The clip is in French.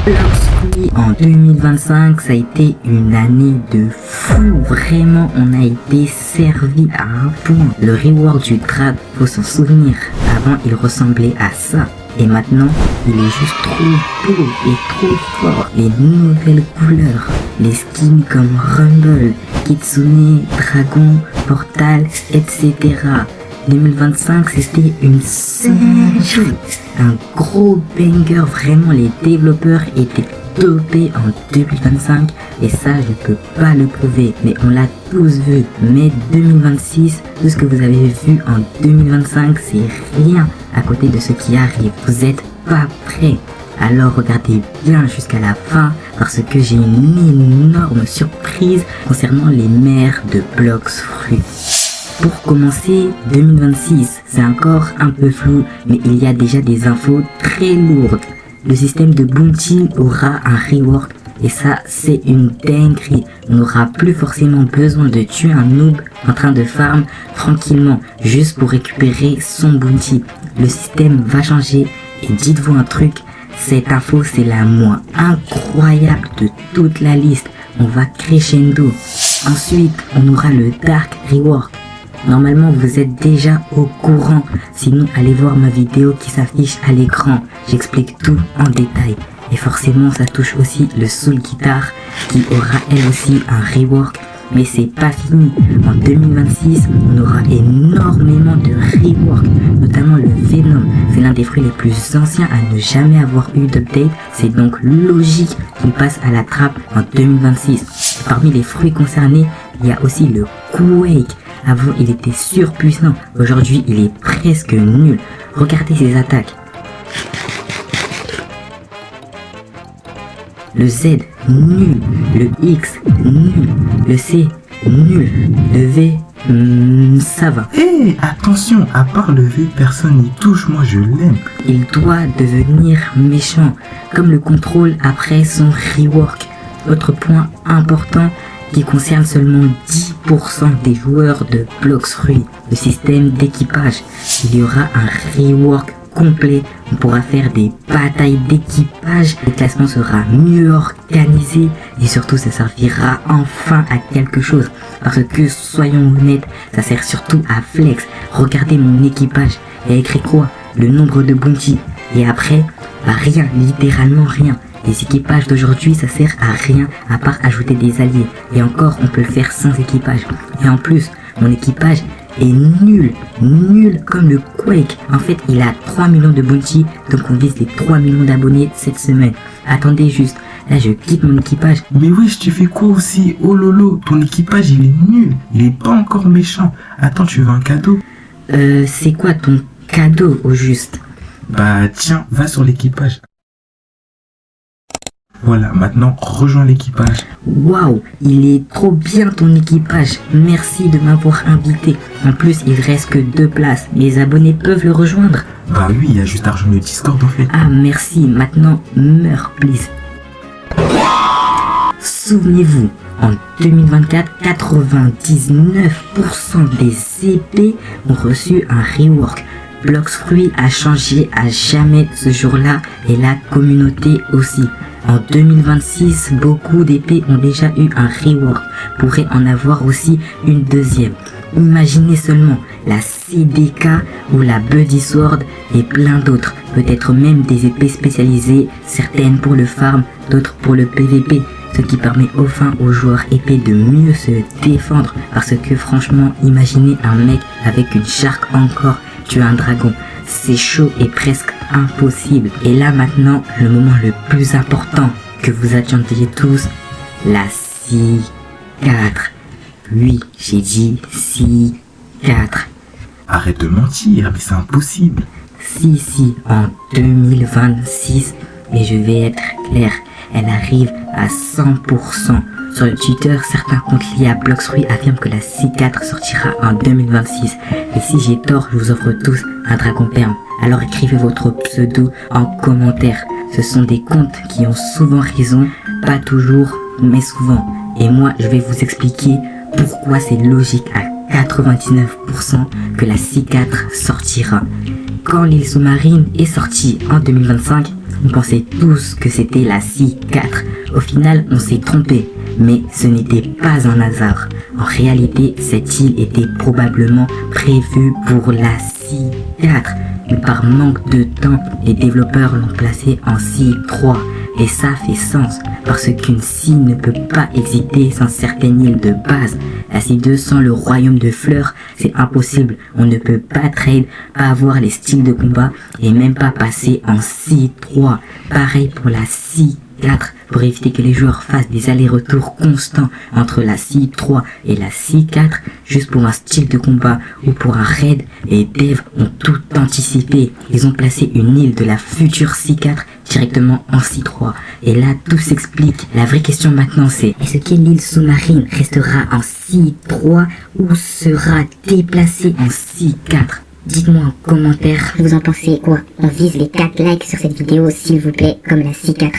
Bloxfruit en 2025, ça a été une année de fou. Vraiment, on a été servi à un point. Le rework du trap, faut s'en souvenir. Avant, il ressemblait à ça. Et maintenant, il est juste trop beau et trop fort. Les nouvelles couleurs, les skins comme Rumble, Kitsune, Dragon, Portal, etc. 2025, c'était une singerie. Un gros banger, vraiment les développeurs étaient dopés en 2025 et ça je peux pas le prouver, mais on l'a tous vu. Mais 2026, tout ce que vous avez vu en 2025, c'est rien à côté de ce qui arrive. Vous êtes pas prêts. Alors regardez bien jusqu'à la fin parce que j'ai une énorme surprise concernant les mères de Bloxfruit. Pour commencer, 2026, c'est encore un peu flou, mais il y a déjà des infos très lourdes. Le système de bounty aura un rework et ça, c'est une dinguerie. On n'aura plus forcément besoin de tuer un noob en train de farm tranquillement, juste pour récupérer son bounty. Le système va changer et dites-vous un truc, cette info c'est la moins incroyable de toute la liste. On va crescendo. Ensuite, on aura le Dark Rework. Normalement, vous êtes déjà au courant. Sinon, allez voir ma vidéo qui s'affiche à l'écran. J'explique tout en détail. Et forcément, ça touche aussi le Soul Guitar qui aura elle aussi un rework. Mais c'est pas fini. En 2026, on aura énormément de rework, notamment le Venom. C'est l'un des fruits les plus anciens à ne jamais avoir eu d'update. C'est donc logique qu'il passe à la trappe en 2026. Parmi les fruits concernés, il y a aussi le Quake. Avant, il était surpuissant. Aujourd'hui, il est presque nul. Regardez ses attaques. Le Z, nul. Le X, nul. Le C, nul. Le V, ça va. Hé, attention, à part le V, personne n'y touche, moi je l'aime. Il doit devenir méchant, comme le contrôle après son rework. Autre point important qui concerne seulement 10% des joueurs de Bloxfruit, le système d'équipage. Il y aura un rework complet, on pourra faire des batailles d'équipage, le classement sera mieux organisé et surtout ça servira enfin à quelque chose. Parce que soyons honnêtes, ça sert surtout à flex. Regardez mon équipage, il y a écrit quoi? Le nombre de bounty. Et après, bah rien, littéralement rien. Les équipages d'aujourd'hui, ça sert à rien à part ajouter des alliés. Et encore, on peut le faire sans équipage. Et en plus, mon équipage est nul comme le Quake. En fait, il a 3 millions de bounty, donc on vise les 3 millions d'abonnés cette semaine. Attendez juste, là je quitte mon équipage. Mais wesh, tu fais quoi aussi? Oh lolo, ton équipage il est nul, il est pas encore méchant. Attends, tu veux un cadeau? C'est quoi ton cadeau au juste? Bah tiens, va sur l'équipage. Voilà, maintenant rejoins l'équipage. Waouh, il est trop bien ton équipage. Merci de m'avoir invité. En plus, il reste que 2 places. Les abonnés peuvent le rejoindre. Bah oui, il y a juste à rejoindre le Discord en fait. Ah merci, maintenant meurs please. Souvenez-vous, en 2024, 99% des épées ont reçu un rework. Bloxfruit a changé à jamais ce jour-là et la communauté aussi. En 2026, beaucoup d'épées ont déjà eu un rework, pourrait en avoir aussi une deuxième. Imaginez seulement la CDK ou la Buddy Sword et plein d'autres, peut-être même des épées spécialisées, certaines pour le farm, d'autres pour le PVP, ce qui permet enfin aux joueurs épées de mieux se défendre, parce que franchement, imaginez un mec avec une shark encore tuer un dragon. C'est chaud et presque impossible. Et là maintenant, le moment le plus important que vous attendiez tous, la C4. Oui, j'ai dit C4. Arrête de mentir, mais c'est impossible. Si, en 2026, mais je vais être clair, elle arrive à 100%. Sur le Twitter, certains comptes liés à Bloxfruit affirment que la C4 sortira en 2026. Et si j'ai tort, je vous offre tous un dragon perme. Alors écrivez votre pseudo en commentaire. Ce sont des comptes qui ont souvent raison, pas toujours, mais souvent. Et moi, je vais vous expliquer pourquoi c'est logique à 99% que la C4 sortira. Quand l'île sous-marine est sortie en 2025, On pensait tous que c'était la C4. Au final, on s'est trompé. Mais ce n'était pas un hasard. En réalité, cette île était probablement prévue pour la C4. Mais par manque de temps, les développeurs l'ont placée en C3. Et ça fait sens, parce qu'une scie ne peut pas exister sans certaines îles de base. La C2 sans le royaume de fleurs, c'est impossible. On ne peut pas trade, pas avoir les styles de combat, et même pas passer en C3. Pareil pour la C4, pour éviter que les joueurs fassent des allers-retours constants entre la C3 et la C4, juste pour un style de combat ou pour un raid. Les devs ont tout anticipé. Ils ont placé une île de la future C4 directement en C3. Et là, tout s'explique. La vraie question maintenant, c'est: est-ce que l'île sous-marine restera en C3 ou sera déplacée en C4? Dites-moi en commentaire. Vous en pensez quoi? On vise les 4 likes sur cette vidéo, s'il vous plaît, comme la C4.